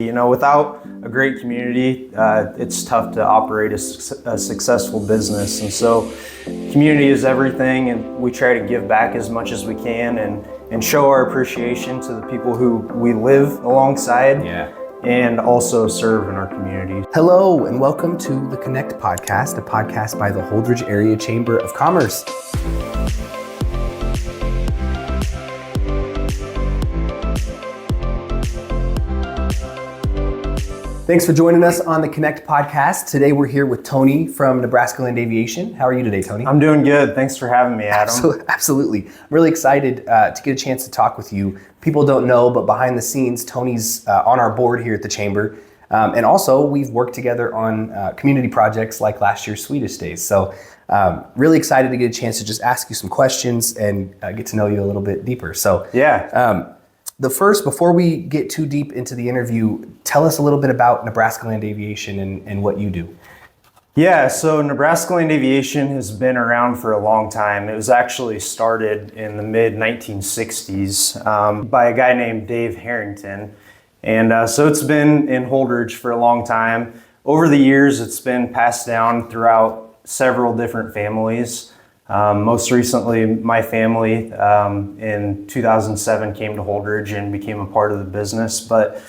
Without a great community, it's tough to operate a successful business. And so community is everything, and we try to give back as much as we can and show our appreciation to the people who we live alongside and also serve in our community. Hello, and welcome to the Connect podcast, a podcast by the Holdridge Area Chamber of Commerce. Thanks for joining us on the Connect podcast. Today we're here with Tony from NebraskaLand Aviation. How are you today, Tony? I'm doing good. Thanks for having me, Adam. Absolutely. I'm really excited to get a chance to talk with you. People don't know, but behind the scenes, Tony's on our board here at the Chamber. And also, we've worked together on community projects like last year's Swedish Days. So really excited to get a chance to just ask you some questions and get to know you a little bit deeper. So before we get too deep into the interview, tell us a little bit about NebraskaLand Aviation and what you do. Yeah, so NebraskaLand Aviation has been around for a long time. It was actually started in the mid-1960s by a guy named Dave Harrington. And so it's been in Holdridge for a long time. Over the years, it's been passed down throughout several different families. Most recently, my family in 2007 came to Holdridge and became a part of the business. But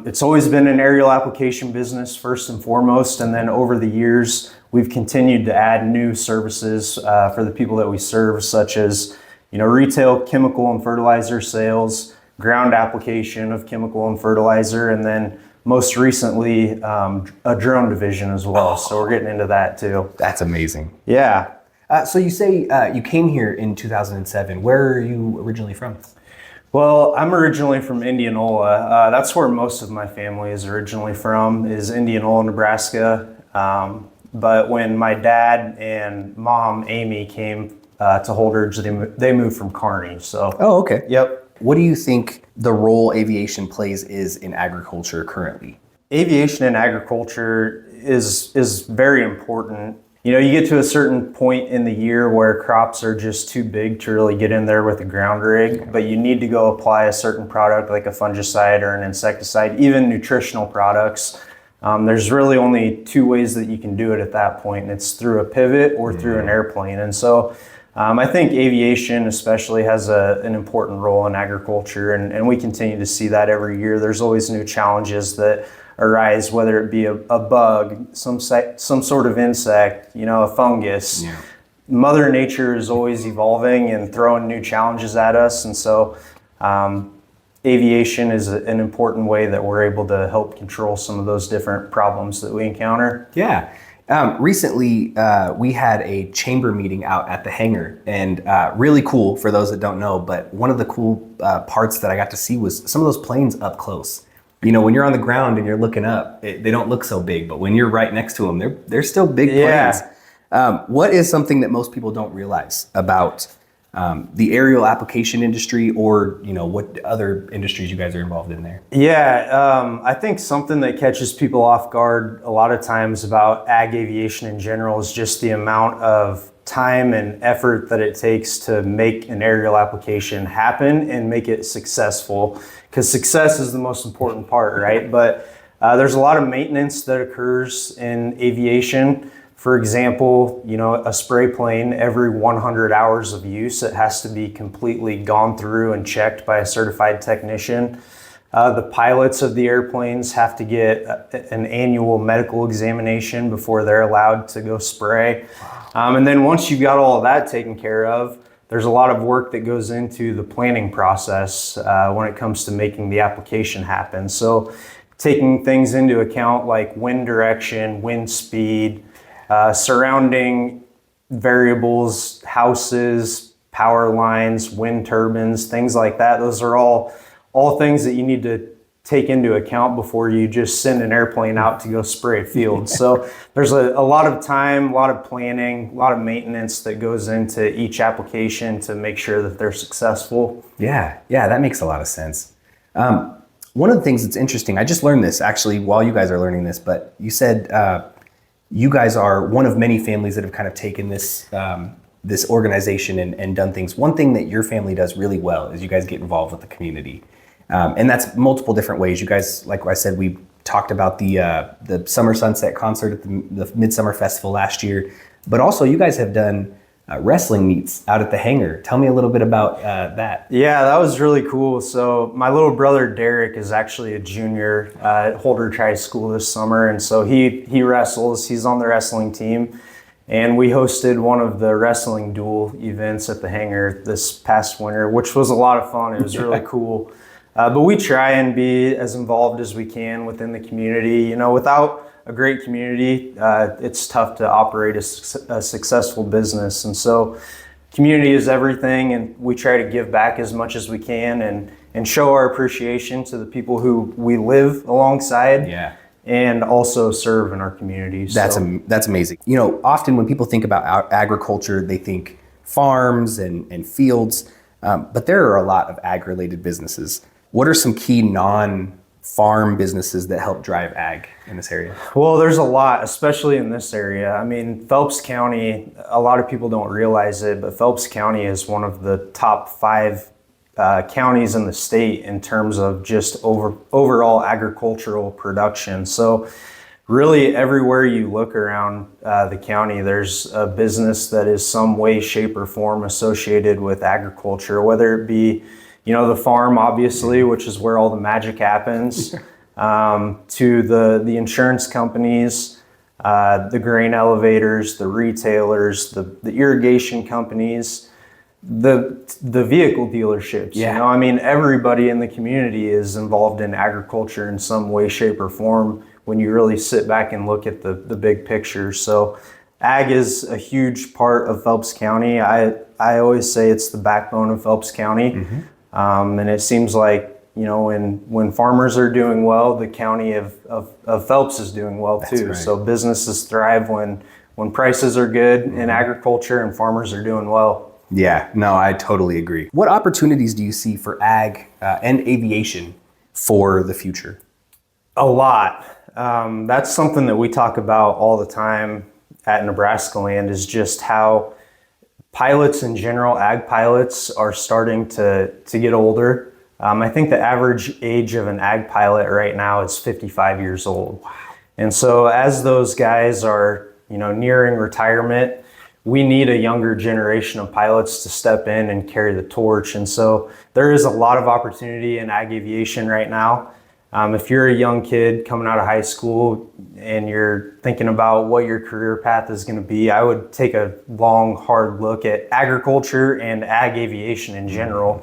it's always been an aerial application business first and foremost. And then over the years, we've continued to add new services for the people that we serve, such as retail chemical and fertilizer sales, ground application of chemical and fertilizer, and then most recently a drone division as well. So we're getting into that too. That's amazing. Yeah. So you say you came here in 2007. Where are you originally from? Well, I'm originally from Indianola. That's where most of my family is originally from, is Indianola, Nebraska. But when my dad and mom, Amy, came to Holdridge, they moved from Kearney. So. Oh, okay. Yep. What do you think the role aviation plays is in agriculture currently? Aviation and agriculture is very important. You get to a certain point in the year where crops are just too big to really get in there with a ground rig, but you need to go apply a certain product like a fungicide or an insecticide, even nutritional products. There's really only two ways that you can do it at that point, and it's through a pivot or through an airplane. And so I think aviation especially has an important role in agriculture, and we continue to see that every year. There's always new challenges that arise, whether it be a bug, some sort of insect, a fungus. Yeah. Mother Nature is always evolving and throwing new challenges at us, and so aviation is an important way that we're able to help control some of those different problems that we encounter. Yeah. Recently, we had a chamber meeting out at the hangar, and really cool for those that don't know, but one of the cool parts that I got to see was some of those planes up close. When you're on the ground and you're looking up, they don't look so big, but when you're right next to them, they're still big planes. What is something that most people don't realize about the aerial application industry, or what other industries you guys are involved in there? Yeah, I think something that catches people off guard a lot of times about ag aviation in general is just the amount of time and effort that it takes to make an aerial application happen and make it successful, because success is the most important part, right? But there's a lot of maintenance that occurs in aviation. For example, a spray plane, every 100 hours of use, it has to be completely gone through and checked by a certified technician. The pilots of the airplanes have to get an annual medical examination before they're allowed to go spray. And then once you've got all of that taken care of, there's a lot of work that goes into the planning process when it comes to making the application happen. So taking things into account like wind direction, wind speed, surrounding variables, houses, power lines, wind turbines, things like that. Those are all things that you need to take into account before you just send an airplane out to go spray a field. So there's a lot of time, a lot of planning, a lot of maintenance that goes into each application to make sure that they're successful. Yeah, that makes a lot of sense. One of the things that's interesting, I just learned this actually while you guys are learning this, but you said you guys are one of many families that have kind of taken this organization and done things. One thing that your family does really well is you guys get involved with the community. And that's multiple different ways. You guys, like I said, we talked about the Summer Sunset concert at the Midsummer Festival last year, but also you guys have done wrestling meets out at the hangar. Tell me a little bit about that. Yeah, that was really cool. So my little brother Derek is actually a junior at Holdridge High School this summer, and so he wrestles. He's on the wrestling team, and we hosted one of the wrestling duel events at the hangar this past winter, which was a lot of fun. It was really cool. But we try and be as involved as we can within the community. You know, without a great community, it's tough to operate a successful business. And so community is everything, and we try to give back as much as we can and show our appreciation to the people who we live alongside. Yeah. And also serve in our communities. That's amazing. You know, often when people think about agriculture, they think farms and fields, but there are a lot of ag-related businesses. What are some key non-farm businesses that help drive ag in this area? Well, there's a lot, especially in this area. I mean, Phelps County, a lot of people don't realize it, but Phelps County is one of the top 5 counties in the state in terms of just overall agricultural production. So really everywhere you look around the county, there's a business that is some way, shape, or form associated with agriculture, whether it be, you know, the farm, obviously, which is where all the magic happens, to the insurance companies, the grain elevators, the retailers, the irrigation companies, the vehicle dealerships. Yeah. You know, I mean, everybody in the community is involved in agriculture in some way, shape, or form when you really sit back and look at the big picture. So ag is a huge part of Phelps County. I always say it's the backbone of Phelps County. Mm-hmm. And it seems like, you know, when farmers are doing well, the county of Phelps is doing well too. That's right. So businesses thrive when prices are good in agriculture and farmers are doing well. Yeah, no, I totally agree. What opportunities do you see for ag and aviation for the future? A lot. That's something that we talk about all the time at NebraskaLand, is just how pilots in general, ag pilots, are starting to get older. I think the average age of an ag pilot right now is 55 years old. Wow. And so as those guys are, you know, nearing retirement, we need a younger generation of pilots to step in and carry the torch. And so there is a lot of opportunity in ag aviation right now. If you're a young kid coming out of high school and you're thinking about what your career path is going to be, I would take a long, hard look at agriculture and ag aviation in general.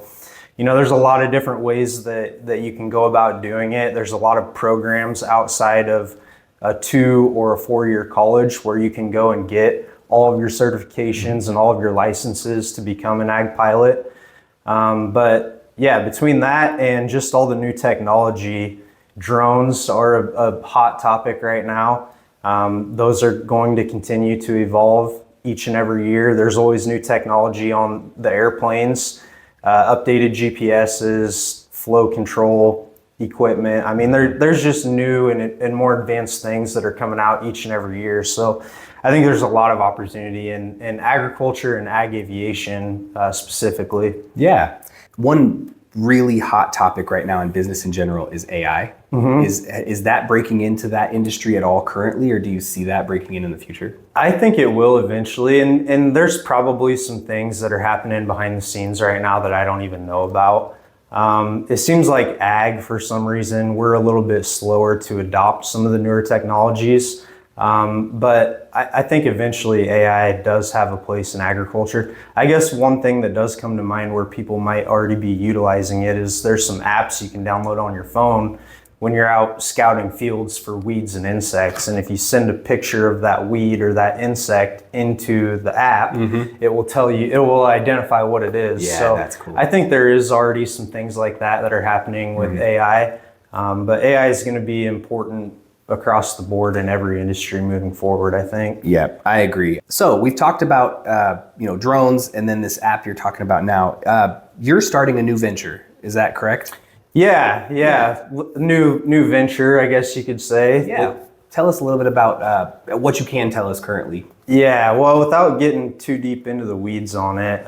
You know, there's a lot of different ways that you can go about doing it. There's a lot of programs outside of a 2 or a 4-year college where you can go and get all of your certifications and all of your licenses to become an ag pilot. But yeah, between that and just all the new technology, drones are a hot topic right now. Those are going to continue to evolve each and every year. There's always new technology on the airplanes, updated GPSs, flow control equipment. I mean, there's just new and more advanced things that are coming out each and every year. So I think there's a lot of opportunity in agriculture and ag aviation specifically. Yeah. One really hot topic right now in business in general is AI. Mm-hmm. Is that breaking into that industry at all currently, or do you see that breaking in the future? I think it will eventually, and there's probably some things that are happening behind the scenes right now that I don't even know about. It seems like ag, for some reason, we're a little bit slower to adopt some of the newer technologies. But I think eventually AI does have a place in agriculture. I guess one thing that does come to mind where people might already be utilizing it is there's some apps you can download on your phone when you're out scouting fields for weeds and insects. And if you send a picture of that weed or that insect into the app, mm-hmm. it will identify what it is. Yeah, so that's cool. I think there is already some things like that are happening with mm-hmm. AI. But AI is going to be important across the board in every industry moving forward, I think. Yeah, I agree. So we've talked about drones, and then this app you're talking about now. You're starting a new venture, is that correct? Yeah. New venture, I guess you could say. Yeah. tell us a little bit about what you can tell us currently. Yeah, well, without getting too deep into the weeds on it,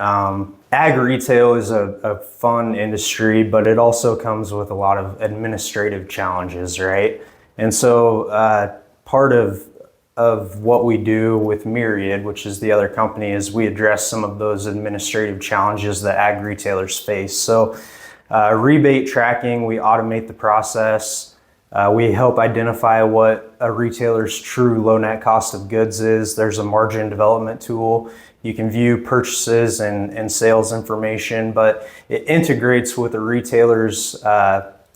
ag retail is a fun industry, but it also comes with a lot of administrative challenges, right? And so part of what we do with Myriad, which is the other company, is we address some of those administrative challenges that ag retailers face. So rebate tracking, we automate the process. We help identify what a retailer's true low net cost of goods is. There's a margin development tool. You can view purchases and sales information, but it integrates with a retailer's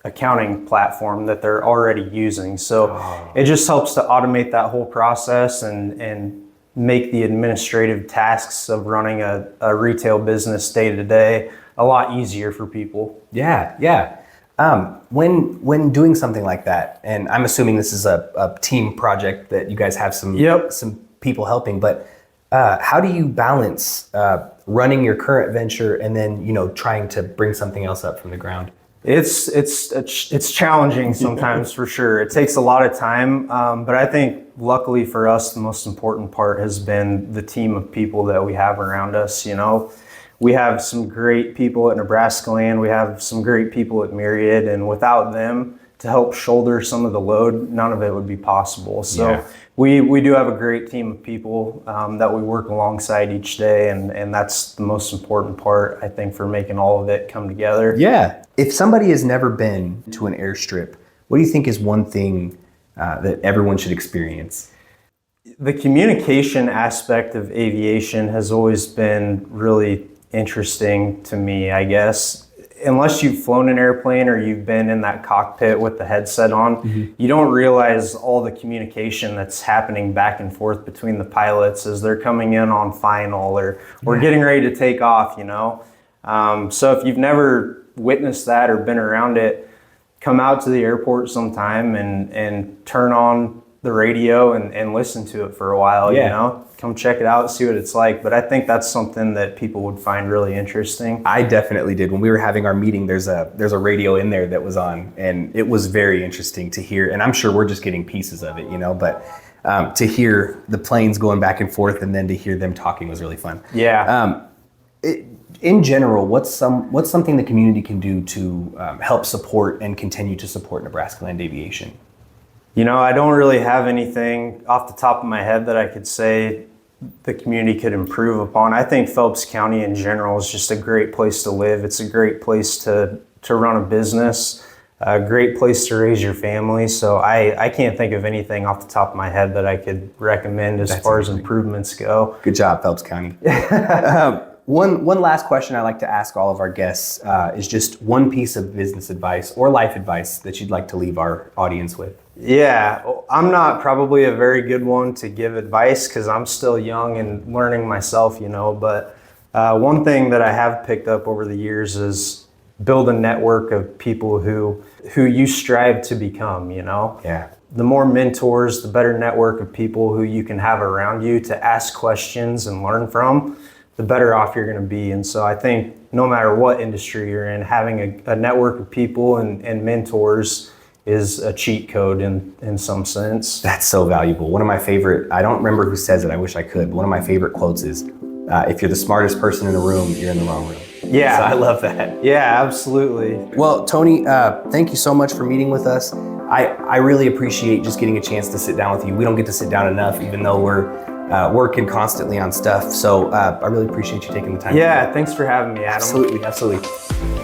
accounting platform that they're already using. So it just helps to automate that whole process and make the administrative tasks of running a retail business day to day a lot easier for people. Yeah. When doing something like that, and I'm assuming this is a team project that you guys have some people helping, but how do you balance running your current venture and then trying to bring something else up from the ground? It's challenging sometimes for sure. It takes a lot of time, but I think luckily for us, the most important part has been the team of people that we have around us. We have some great people at NebraskaLand. We have some great people at Myriad, and without them to help shoulder some of the load, none of it would be possible. So we do have a great team of people that we work alongside each day, and that's the most important part, I think, for making all of it come together. Yeah. If somebody has never been to an airstrip, what do you think is one thing that everyone should experience? The communication aspect of aviation has always been really interesting to me, I guess. Unless you've flown an airplane or you've been in that cockpit with the headset on, you don't realize all the communication that's happening back and forth between the pilots as they're coming in on final or getting ready to take off, So if you've never witnessed that or been around it, come out to the airport sometime and turn on the radio and listen to it for a while, Come check it out, see what it's like. But I think that's something that people would find really interesting. I definitely did. When we were having our meeting, there's a radio in there that was on, and it was very interesting to hear. And I'm sure we're just getting pieces of it, but to hear the planes going back and forth and then to hear them talking was really fun. Yeah. In general, what's something the community can do to help support and continue to support NebraskaLand Aviation? I don't really have anything off the top of my head that I could say the community could improve upon. I think Phelps County in general is just a great place to live. It's a great place to run a business, a great place to raise your family. So I can't think of anything off the top of my head that I could recommend as far as improvements go. Good job, Phelps County. One last question I like to ask all of our guests is just one piece of business advice or life advice that you'd like to leave our audience with. Yeah, I'm not probably a very good one to give advice because I'm still young and learning myself, but one thing that I have picked up over the years is build a network of people who you strive to become, Yeah. The more mentors, the better network of people who you can have around you to ask questions and learn from, the better off you're going to be. And so I think no matter what industry you're in, having a network of people and mentors is a cheat code in some sense. That's so valuable. One of my favorite, I don't remember who says it, I wish I could, but one of my favorite quotes is, if you're the smartest person in the room, you're in the wrong room. Yeah. So I love that. Yeah, absolutely. Well, Tony, thank you so much for meeting with us. I really appreciate just getting a chance to sit down with you. We don't get to sit down enough, even though we're working constantly on stuff. So I really appreciate you taking the time. Yeah, thanks for having me, Adam. Absolutely.